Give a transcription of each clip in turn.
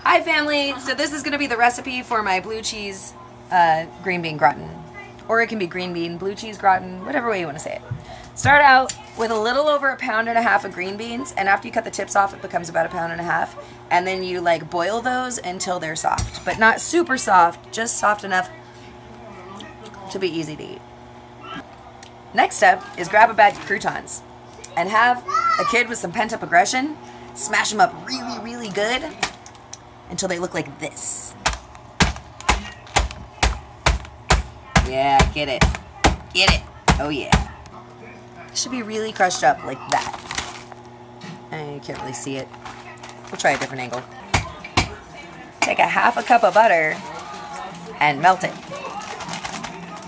Hi family! So this is going to be the recipe for my blue cheese green bean gratin. Or it can be green bean, blue cheese gratin, whatever way you want to say it. Start out with a little over 1.5 pounds of green beans, and after you cut the tips off it becomes about 1.5 pounds, and then you like boil those until they're soft. But not super soft, just soft enough to be easy to eat. Next step is grab a bag of croutons and have a kid with some pent-up aggression smash them up really, really good until they look like this. Yeah, get it. Get it. Oh yeah. It should be really crushed up like that. You can't really see it. We'll try a different angle. Take a 1/2 cup of butter and melt it.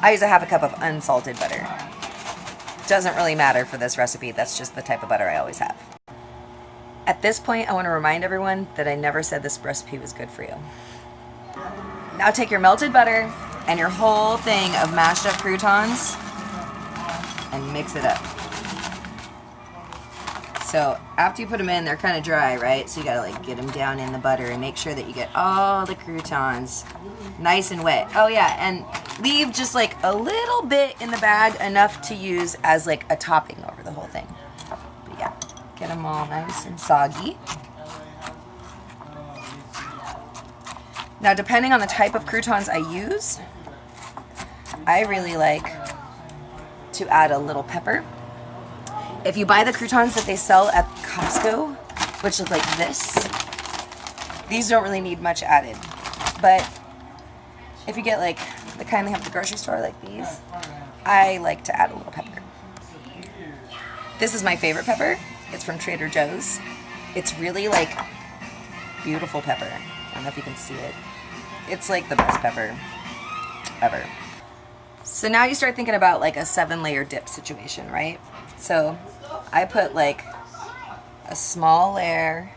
I use a 1/2 cup of unsalted butter. Doesn't really matter for this recipe, that's just the type of butter I always have. At this point, I want to remind everyone that I never said this recipe was good for you. Now take your melted butter and your whole thing of mashed up croutons and mix it up. So after you put them in, they're kind of dry, right? So you gotta like get them down in the butter and make sure that you get all the croutons nice and wet. Oh yeah, and leave just like a little bit in the bag, enough to use as like a topping over the whole thing. But yeah, get them all nice and soggy. Now depending on the type of croutons I use, I really like to add a little pepper. If you buy the croutons that they sell at Costco, which look like this, these don't really need much added. But if you get like the kind they have at the grocery store like these, I like to add a little pepper. This is my favorite pepper. It's from Trader Joe's. It's really like beautiful pepper. I don't know if you can see it. It's like the best pepper ever. So now you start thinking about like a 7-layer dip situation, right? So I put like a small layer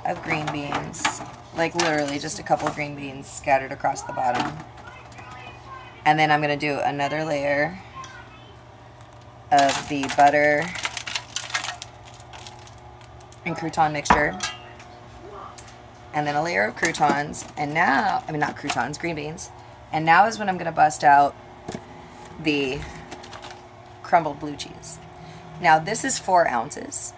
of green beans, like literally just a couple green beans scattered across the bottom. And then I'm going to do another layer of the butter and crouton mixture. And then a layer of croutons. And now, I mean not croutons, green beans. And now is when I'm going to bust out the crumbled blue cheese. Now this is 4 ounces.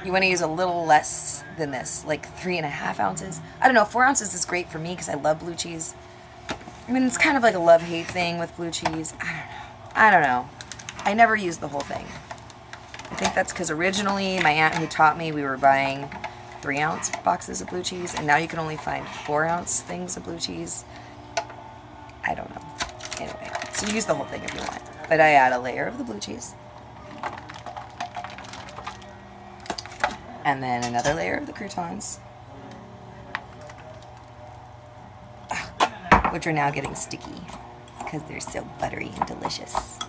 You want to use a little less than this, like 3.5 ounces. I don't know, 4 ounces is great for me because I love blue cheese. I mean, it's kind of like a love-hate thing with blue cheese. I don't know. I never use the whole thing. I think that's because originally my aunt who taught me, we were buying 3-ounce boxes of blue cheese, and now you can only find 4-ounce things of blue cheese. I don't know. Anyway, so use the whole thing if you want. But I add a layer of the blue cheese. And then another layer of the croutons. Which are now getting sticky because they're so buttery and delicious.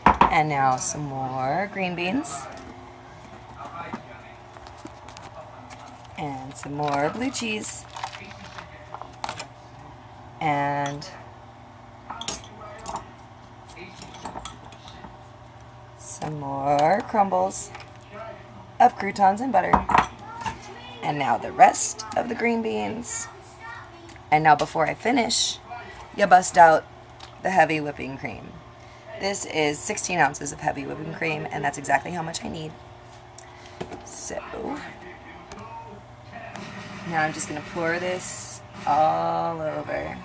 And now some more green beans. And some more blue cheese. And some more crumbles of croutons and butter. And now the rest of the green beans. And now before I finish, you bust out the heavy whipping cream. This is 16 ounces of heavy whipping cream, and that's exactly how much I need. So now I'm just going to pour this all over.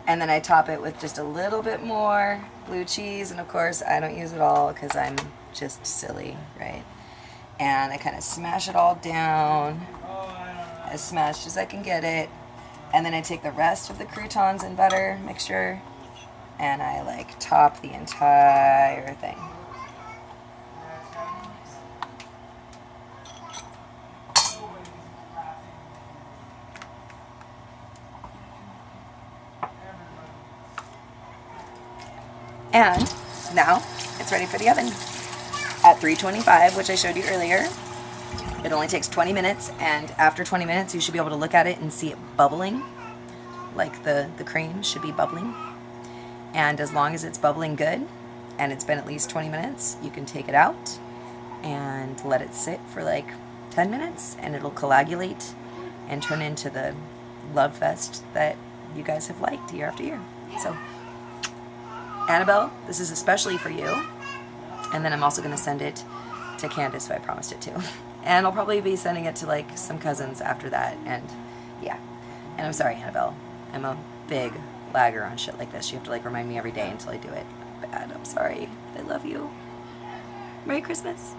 And then I top it with just a little bit more blue cheese. And of course, I don't use it all because I'm just silly, right? And I kind of smash it all down, as smashed as I can get it. And then I take the rest of the croutons and butter mixture and I like top the entire thing. And now it's ready for the oven at 325, which I showed you earlier. It only takes 20 minutes, and after 20 minutes you should be able to look at it and see it bubbling, like the cream should be bubbling. And as long as it's bubbling good and it's been at least 20 minutes, you can take it out and let it sit for like 10 minutes, and it'll coagulate and turn into the love fest that you guys have liked year after year. So Annabelle, this is especially for you. And then I'm also going to send it to Candace, who I promised it to. And I'll probably be sending it to like some cousins after that. And yeah. And I'm sorry, Annabelle. I'm a big lagger on shit like this. You have to like remind me every day until I do it. Bad. I'm sorry. I love you. Merry Christmas.